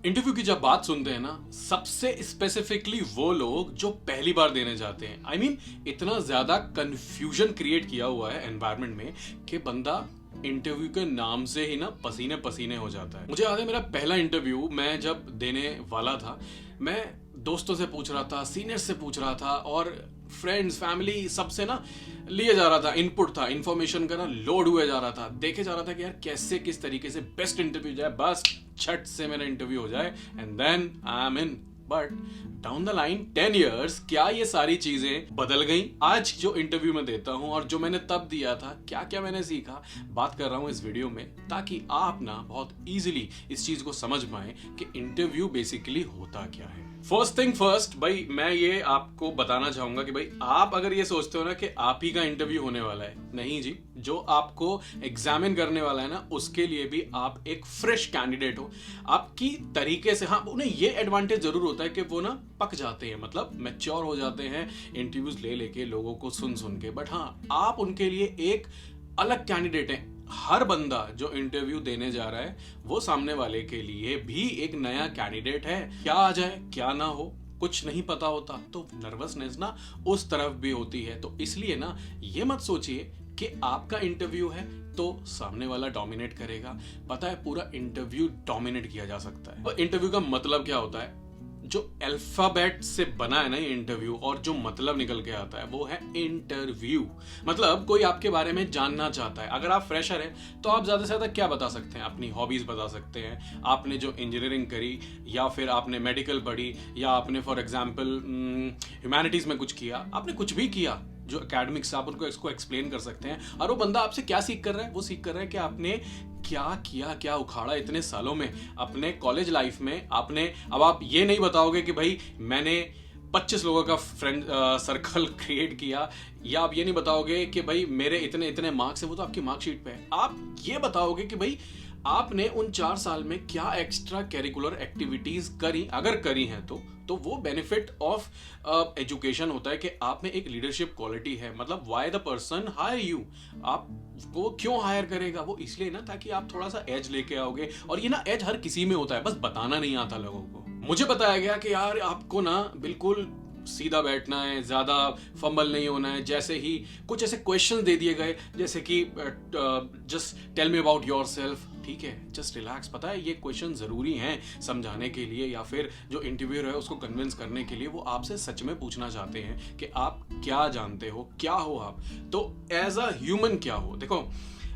Interview की जब बात सुनते हैं ना, सबसे स्पेसिफिकली वो लोग जो पहली बार देने जाते हैं। आई मीन इतना ज्यादा कंफ्यूजन क्रिएट किया हुआ है एनवायरनमेंट में कि बंदा इंटरव्यू के नाम से ही ना पसीने पसीने हो जाता है। मुझे याद है मेरा पहला इंटरव्यू मैं जब देने वाला था, मैं दोस्तों से पूछ रहा था, सीनियर से पूछ रहा था और फ्रेंड्स फैमिली सबसे ना लिए जा रहा था, इनपुट था, इन्फॉर्मेशन का ना लोड हुए जा रहा था, देखे जा रहा था कि यार कैसे किस तरीके से बेस्ट इंटरव्यू जाए, बस छट से मेरा इंटरव्यू हो जाए and then I am in. But down the line 10 years क्या ये सारी चीजें बदल गई? आज जो इंटरव्यू में देता हूं और जो मैंने तब दिया था, क्या क्या मैंने सीखा, बात कर रहा हूं इस वीडियो में, ताकि आप ना बहुत इजीली इस चीज को समझ पाए कि इंटरव्यू बेसिकली होता क्या है। फर्स्ट थिंग फर्स्ट भाई, मैं ये आपको बताना चाहूंगा कि भाई आप अगर ये सोचते हो ना कि आप ही का इंटरव्यू होने वाला है, नहीं जी। जो आपको एग्जामिन करने वाला है ना, उसके लिए भी आप एक फ्रेश कैंडिडेट हो। आपकी तरीके से, हाँ, उन्हें ये एडवांटेज जरूर होता है कि वो ना पक जाते हैं, मतलब मैच्योर हो जाते हैं इंटरव्यूज ले लेके, लोगों को सुन सुन के। बट हाँ, आप उनके लिए एक अलग कैंडिडेट हैं। हर बंदा जो इंटरव्यू देने जा रहा है वो सामने वाले के लिए भी एक नया कैंडिडेट है। क्या आ जाए क्या ना हो, कुछ नहीं पता होता, तो नर्वसनेस ना उस तरफ भी होती है। तो इसलिए ना ये मत सोचिए कि आपका इंटरव्यू है तो सामने वाला डोमिनेट करेगा। पता है, पूरा इंटरव्यू डोमिनेट किया जा सकता है। और इंटरव्यू का मतलब क्या होता है? जो अल्फाबेट से बना है ना ये इंटरव्यू, और जो मतलब निकल के आता है वो है इंटरव्यू। मतलब कोई आपके बारे में जानना चाहता है। अगर आप फ्रेशर हैं तो आप ज्यादा से ज्यादा क्या बता सकते हैं? अपनी हॉबीज बता सकते हैं, आपने जो इंजीनियरिंग करी, या फिर आपने मेडिकल पढ़ी, या आपने फॉर एग्जाम्पल ह्यूमैनिटीज में कुछ किया, आपने कुछ भी किया जो एकेडमिक्स, आप उनको इसको एक्सप्लेन कर सकते हैं। और वो बंदा आपसे क्या सीख कर रहा है? वो सीख कर रहा है कि आपने क्या किया, क्या उखाड़ा इतने सालों में अपने कॉलेज लाइफ में आपने। अब आप ये नहीं बताओगे कि भाई मैंने 25 लोगों का फ्रेंड सर्कल क्रिएट किया, या आप ये नहीं बताओगे कि भाई मेरे इतने इतने मार्क्स है, वो तो आपकी मार्कशीट पे है। आप ये बताओगे कि भाई आपने उन 4 साल में क्या एक्स्ट्रा करिकुलर एक्टिविटीज करी, अगर करी हैं तो वो बेनिफिट ऑफ एजुकेशन होता है कि आप में एक लीडरशिप क्वालिटी है। मतलब why the person hire you, आपको क्यों हायर करेगा? वो इसलिए ना ताकि आप थोड़ा सा एज लेके आओगे। और ये ना एज हर किसी में होता है, बस बताना नहीं आता लोगों को। मुझे बताया गया कि यार आपको ना बिल्कुल सीधा बैठना है, ज्यादा फंबल नहीं होना है। जैसे ही कुछ ऐसे क्वेश्चन दे दिए गए जैसे कि just tell me about yourself, ठीक है, जस्ट रिलैक्स। पता है ये क्वेश्चन जरूरी हैं समझाने के लिए, या फिर जो इंटरव्यूअर है उसको कन्विंस करने के लिए। वो आपसे सच में पूछना चाहते हैं कि आप क्या जानते हो, क्या हो आप, तो एज अ ह्यूमन क्या हो। देखो,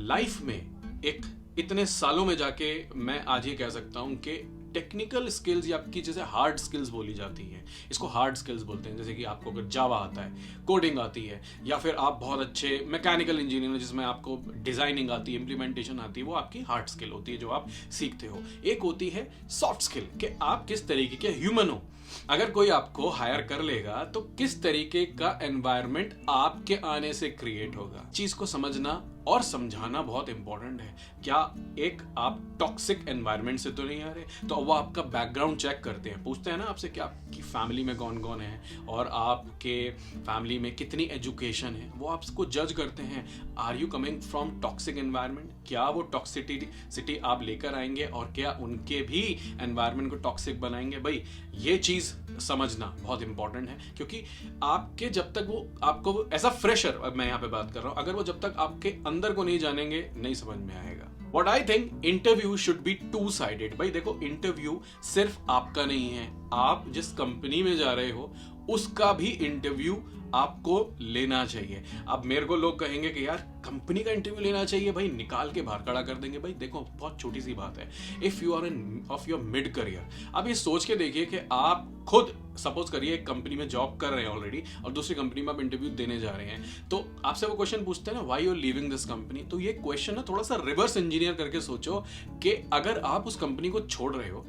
लाइफ में एक इतने सालों में जाके मैं आज ये कह सकता हूं कि टेक्निकल स्किल्स या आपकी जैसे हार्ड स्किल्स बोली जाती हैं, इसको हार्ड स्किल्स बोलते हैं। जैसे कि आपको अगर जावा आता है, कोडिंग आती है, या फिर आप बहुत अच्छे मैकेनिकल इंजीनियर जिसमें आपको डिजाइनिंग आती है, इंप्लीमेंटेशन आती है, वो आपकी हार्ड स्किल होती है जो आप सीखते हो। एक होती है सॉफ्ट स्किल, कि आप किस तरीके के ह्यूमन हो। अगर कोई आपको हायर कर लेगा तो किस तरीके का एनवायरनमेंट आपके आने से क्रिएट होगा। चीज को समझना और समझाना बहुत इंपॉर्टेंट है। क्या एक आप टॉक्सिक एनवायरनमेंट से तो नहीं आ रहे? तो वो आपका बैकग्राउंड चेक करते हैं, पूछते हैं ना आपसे कि आपकी फैमिली में कौन कौन है और आपके फैमिली में कितनी एजुकेशन है। वो आपको जज करते हैं, are you coming from toxic environment? क्या वो टॉक्सिसिटी आप लेकर आएंगे और क्या उनके भी एनवायरनमेंट को टॉक्सिक बनाएंगे? भाई ये चीज समझना बहुत इंपॉर्टेंट है, क्योंकि आपके जब तक वो आपको ऐसा फ्रेशर, मैं यहाँ पे बात कर रहा हूँ, अगर वो जब तक आपके अंदर को नहीं जानेंगे नहीं समझ में आएगा। What I think interview should be two sided. भाई देखो, इंटरव्यू सिर्फ आपका नहीं है, आप जिस कंपनी में जा रहे हो उसका भी इंटरव्यू आपको लेना चाहिए। अब मेरे को लोग कहेंगे कि यार कंपनी का इंटरव्यू लेना चाहिए, भाई निकाल के बाहर खड़ा कर देंगे। भाई देखो, बहुत छोटी सी बात है। If you are in of your mid career, अब ये सोच के देखिए कि आप खुद सपोज करिए एक कंपनी में जॉब कर रहे हैं ऑलरेडी, और दूसरी कंपनी में आप इंटरव्यू देने जा रहे हैं, तो आपसे वो क्वेश्चन पूछते हैं ना, why you are leaving this company. तो ये क्वेश्चन ना थोड़ा सा रिवर्स इंजीनियर करके सोचो कि अगर आप उस कंपनी को छोड़ रहे हो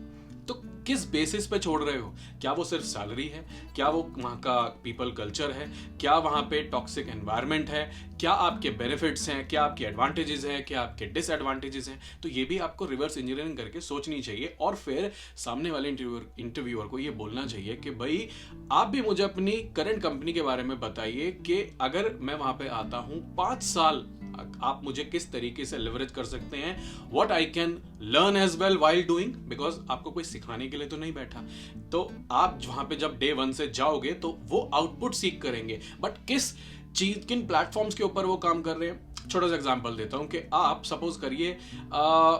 तो किस बेसिस पे छोड़ रहे हो? क्या वो सिर्फ सैलरी है? क्या वो वहाँ का पीपल कल्चर है? क्या वहाँ पे टॉक्सिक एनवायरनमेंट है? क्या आपके बेनिफिट्स हैं? क्या आपके एडवांटेजेस हैं? क्या आपके डिसएडवांटेजेस हैं? तो ये भी आपको रिवर्स इंजीनियरिंग करके सोचनी चाहिए और फिर सामने वाले इंटरव्यूअर को ये बोलना चाहिए कि भाई आप भी मुझे अपनी करंट कंपनी के बारे में बताइए कि अगर मैं वहाँ पे आता हूँ 5 साल आप मुझे किस तरीके से लेवरेज कर सकते हैं, what I can learn as well while doing, because आपको कोई सिखाने के लिए तो नहीं बैठा। तो आप वहां पे जब डे 1 से जाओगे तो वो आउटपुट सीख करेंगे, बट किस चीज किन प्लेटफॉर्म्स के ऊपर वो काम कर रहे हैं। छोटा सा एग्जांपल देता हूं कि आप सपोज करिए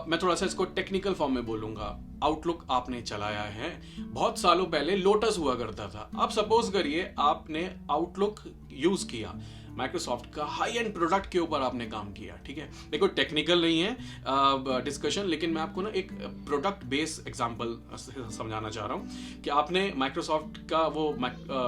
मैं थोड़ा सा इसको टेक्निकल फॉर्म में बोलूंगा, आउटलुक आपने चलाया है, बहुत सालों पहले लोटस हुआ करता था। अब सपोज करिए आपने आउटलुक यूज किया, माइक्रोसॉफ्ट का हाई एंड प्रोडक्ट के ऊपर आपने काम किया, ठीक है। देखो टेक्निकल नहीं है डिस्कशन, लेकिन मैं आपको ना एक प्रोडक्ट बेस एग्जांपल समझाना चाह रहा हूँ कि आपने माइक्रोसॉफ्ट का वो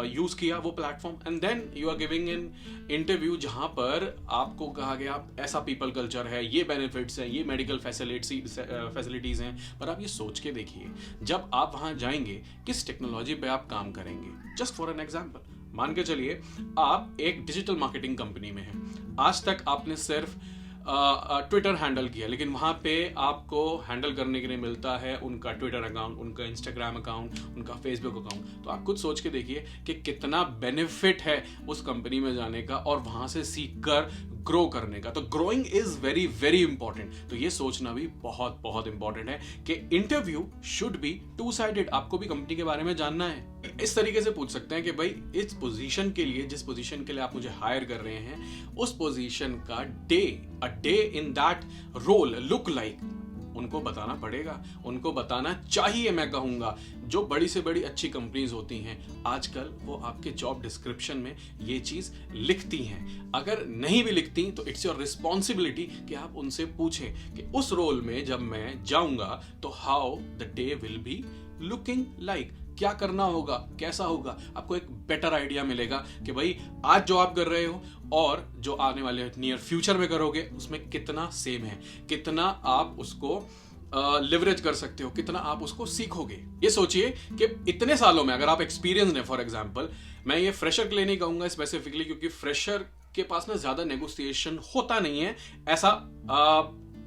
यूज किया वो platform, and then you are giving an interview जहां पर आपको कहा गया ऐसा पीपल कल्चर है, ये बेनिफिट्स हैं, ये मेडिकल फैसिलिटीज हैं। पर आप ये सोच के देखिए जब आप वहां जाएंगे किस टेक्नोलॉजी पे आप काम करेंगे। जस्ट फॉर एन एग्जांपल, मान के चलिए आप एक डिजिटल मार्केटिंग कंपनी में हैं, आज तक आपने सिर्फ ट्विटर हैंडल किया, लेकिन वहां पे आपको हैंडल करने के लिए मिलता है उनका ट्विटर अकाउंट, उनका इंस्टाग्राम अकाउंट, उनका फेसबुक अकाउंट। तो आप खुद सोच के देखिए कि कितना बेनिफिट है उस कंपनी में जाने का और वहां से सीख कर ग्रो करने का। तो growing is very very important. तो ये सोचना भी बहुत बहुत इंपॉर्टेंट है कि interview should be two sided. आपको भी कंपनी के बारे में जानना है। इस तरीके से पूछ सकते हैं कि भाई इस पोजीशन के लिए, जिस पोजीशन के लिए आप मुझे हायर कर रहे हैं, उस पोजीशन का a day in that role look like, उनको बताना पड़ेगा, उनको बताना चाहिए। मैं कहूंगा जो बड़ी से बड़ी अच्छी कंपनीज होती हैं आजकल वो आपके जॉब डिस्क्रिप्शन में ये चीज लिखती हैं। अगर नहीं भी लिखती तो इट्स योर रिस्पॉन्सिबिलिटी कि आप उनसे पूछें कि उस रोल में जब मैं जाऊंगा तो how the day will be looking like, क्या करना होगा, कैसा होगा। आपको एक बेटर आइडिया मिलेगा कि भाई आज जो आप कर रहे हो और जो आने वाले नियर फ्यूचर में करोगे उसमें कितना सेम है, कितना आप उसको लिवरेज कर सकते हो, कितना आप उसको सीखोगे। ये सोचिए कि इतने सालों में अगर आप एक्सपीरियंस है, फॉर एग्जांपल मैं ये फ्रेशर के लिए नहीं कहूंगा स्पेसिफिकली, क्योंकि फ्रेशर के पास ना ज्यादा नेगोशिएशन होता नहीं है, ऐसा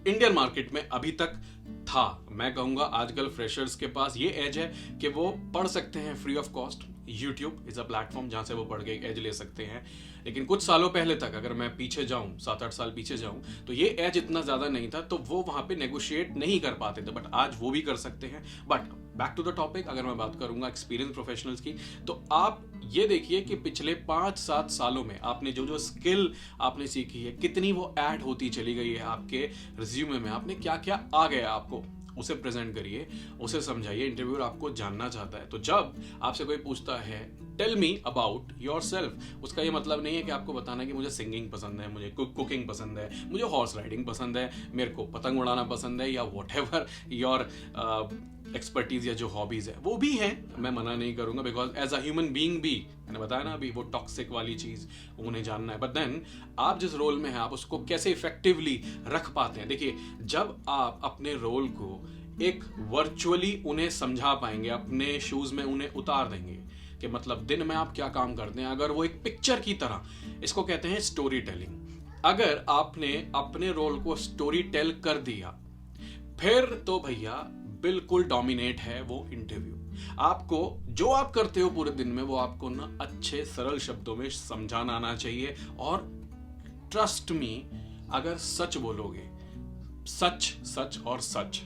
इंडियन मार्केट में अभी तक था। मैं कहूंगा आजकल फ्रेशर्स के पास ये एज है कि वो पढ़ सकते हैं free of cost. YouTube is a platform जहां से वो पढ़ के एज ले सकते हैं। लेकिन कुछ सालों पहले तक अगर मैं पीछे जाऊं, 7-8 साल पीछे जाऊं, तो ये एज इतना ज्यादा नहीं था, तो वो वहां पे नेगोशिएट नहीं कर पाते थे। बट आज वो भी कर सकते हैं। But back to the topic, अगर मैं बात करूंगा एक्सपीरियंस प्रोफेशनल्स की, तो आप ये देखिए कि पिछले 5-7 सालों में आपने जो जो स्किल आपने सीखी है, कितनी वो ऐड होती चली गई है आपके रिज्यूमे में, आपने क्या क्या आ गया आपको, उसे प्रेजेंट करिए, उसे समझाइए। इंटरव्यूअर आपको जानना चाहता है। तो जब आपसे कोई पूछता है tell me about yourself, उसका ये मतलब नहीं है कि आपको बताना कि मुझे सिंगिंग पसंद है, मुझे कुकिंग पसंद है, मुझे हॉर्स राइडिंग पसंद है, मेरे को पतंग उड़ाना पसंद है, या वॉट एवर योर एक्सपर्टीज या जो हॉबीज है वो भी हैं, मैं मना नहीं करूंगा। Because as a human being भी, मैंने बताया ना अभी, वो टॉक्सिक वाली चीज उन्हें जानना है। बट देन आप जिस रोल में हैं आप उसको कैसे इफेक्टिवली रख पाते हैं। देखिए जब आप अपने रोल को एक वर्चुअली उन्हें समझा पाएंगे, अपने शूज में उन्हें उतार देंगे कि मतलब दिन में आप क्या काम करते हैं, अगर वो एक पिक्चर की तरह, इसको कहते हैं स्टोरी टेलिंग। अगर आपने अपने रोल को स्टोरी टेल कर दिया फिर तो भैया बिल्कुल डोमिनेट है वो इंटरव्यू। आपको जो आप करते हो पूरे दिन में वो आपको ना अच्छे सरल शब्दों में समझाना आना चाहिए। और ट्रस्ट मी, अगर सच बोलोगे, सच सच और सच,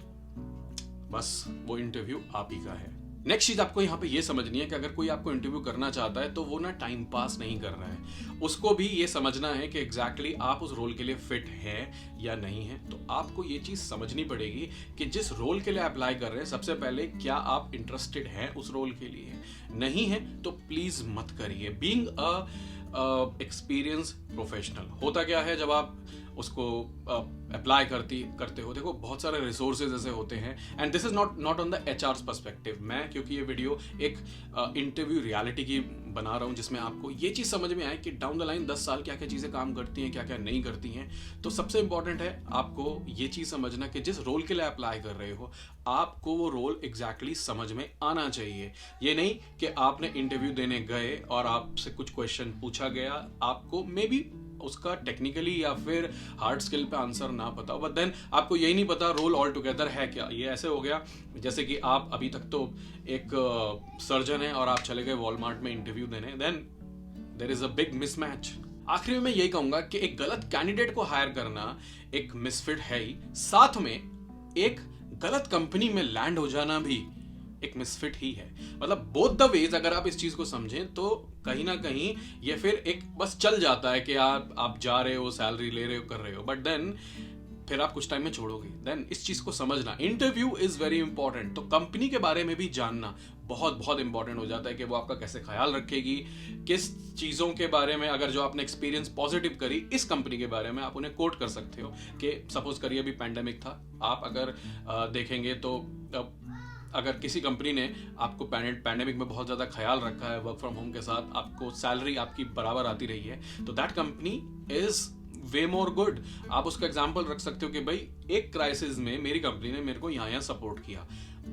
बस वो इंटरव्यू आप ही का है। नेक्स्ट चीज आपको यहाँ पे ये समझनी है कि अगर कोई आपको इंटरव्यू करना चाहता है तो वो ना टाइम पास नहीं कर रहा है, उसको भी ये समझना है कि एग्जैक्टली आप उस रोल के लिए फिट हैं या नहीं है। तो आपको ये चीज समझनी पड़ेगी कि जिस रोल के लिए अप्लाई कर रहे हैं, सबसे पहले क्या आप इंटरेस्टेड हैं उस रोल के लिए। नहीं है तो प्लीज मत करिए। बीइंग अ एक्सपीरियंस प्रोफेशनल, होता क्या है जब आप उसको अप्लाई करते हो, देखो बहुत सारे रिसोर्सेज ऐसे होते हैं, and this is not on the HR perspective. मैं क्योंकि ये वीडियो एक इंटरव्यू रियलिटी की बना रहा हूँ जिसमें आपको ये चीज़ समझ में आए कि डाउन द लाइन 10 साल क्या क्या चीज़ें काम करती हैं, क्या क्या नहीं करती हैं। तो सबसे इंपॉर्टेंट है आपको ये चीज़ समझना कि जिस रोल के लिए अप्लाई कर रहे हो आपको वो रोल एग्जैक्टली समझ में आना चाहिए। ये नहीं कि आपने इंटरव्यू देने गए और आपसे कुछ क्वेश्चन पूछा गया, आपको मे बी उसका टेक्निकली या फिर हार्ड स्किल पे आंसर ना पता, बट देन आपको यही नहीं पता रोल ऑल टुगेदर है क्या। ये ऐसे हो गया जैसे कि आप अभी तक तो एक सर्जन है और आप चले गए वॉलमार्ट में इंटरव्यू देने, then there is a big mismatch. आखिर में मैं यही कहूंगा कि एक गलत कैंडिडेट को हायर करना एक मिसफिट है ही, साथ में एक गलत कंपनी में लैंड हो जाना भी एक मिसफिट ही है। मतलब बोथ द वेज अगर आप इस चीज को समझें तो कहीं ना कहीं ये फिर एक बस चल जाता है कि आप जा रहे हो, सैलरी ले रहे हो, कर रहे हो, बट देन फिर आप कुछ टाइम में छोड़ोगे। देन इस चीज को समझना, इंटरव्यू इज वेरी इंपॉर्टेंट। तो कंपनी के बारे में भी जानना बहुत बहुत इंपॉर्टेंट हो जाता है कि वो आपका कैसे ख्याल रखेगी, किस चीज़ों के बारे में अगर जो आपने एक्सपीरियंस पॉजिटिव करी इस कंपनी के बारे में आप उन्हें कोट कर सकते हो। कि सपोज करिए अभी पैंडेमिक था, आप अगर देखेंगे तो अगर किसी कंपनी ने आपको पैंडेमिक में बहुत ज़्यादा ख्याल रखा है, वर्क फ्रॉम होम के साथ आपको सैलरी आपकी बराबर आती रही है, तो that company is way more good. आप उसका एग्जाम्पल रख सकते हो कि भाई एक क्राइसिस में मेरी कंपनी ने मेरे को यहाँ सपोर्ट किया।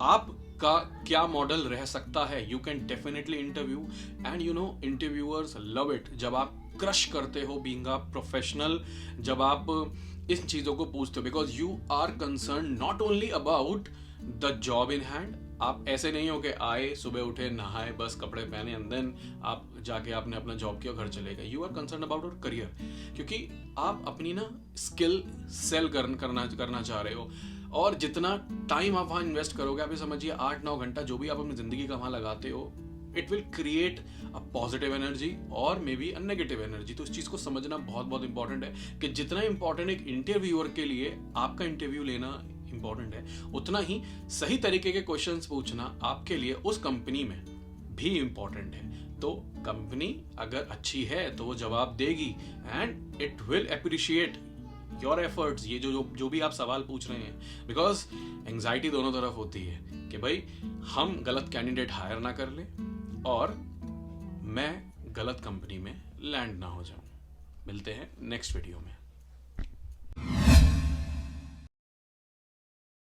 आपका क्या मॉडल रह सकता है? You can definitely interview, and you know interviewers love it जब आप क्रश करते हो बीइंग अ प्रोफेशनल, जब आप इन चीज़ों को पूछते हो, because you are concern not only about the job in hand. आप ऐसे नहीं हो कि आए, सुबह उठे, नहाए, बस कपड़े पहने एंड देन आप जाके आपने अपना जॉब किया, घर चले गए। You are concern about your career, क्योंकि आप अपनी ना स्किल सेल करना चाह रहे हो। और जितना टाइम आप वहाँ इन्वेस्ट करोगे, आप ये समझिए 8-9 घंटा जो भी आप अपनी ज़िंदगी का वहाँ लगाते हो, it will create a positive energy और maybe a negative energy. तो इस चीज़ को समझना बहुत बहुत इंपॉर्टेंट है कि जितना इंपॉर्टेंट एक इंटरव्यूअर के लिए आपका इंटरव्यू लेना इंपॉर्टेंट है, उतना ही सही तरीके के क्वेश्चंस पूछना आपके लिए उस कंपनी में भी इंपॉर्टेंट है। तो कंपनी अगर अच्छी है तो वो जवाब देगी and it will appreciate your efforts. ये जो भी आप सवाल पूछ रहे हैं, बिकॉज एंग्जाइटी दोनों तरफ होती है कि भाई हम गलत कैंडिडेट हायर ना कर ले और मैं गलत कंपनी में लैंड ना हो जाऊं। मिलते हैं नेक्स्ट वीडियो में।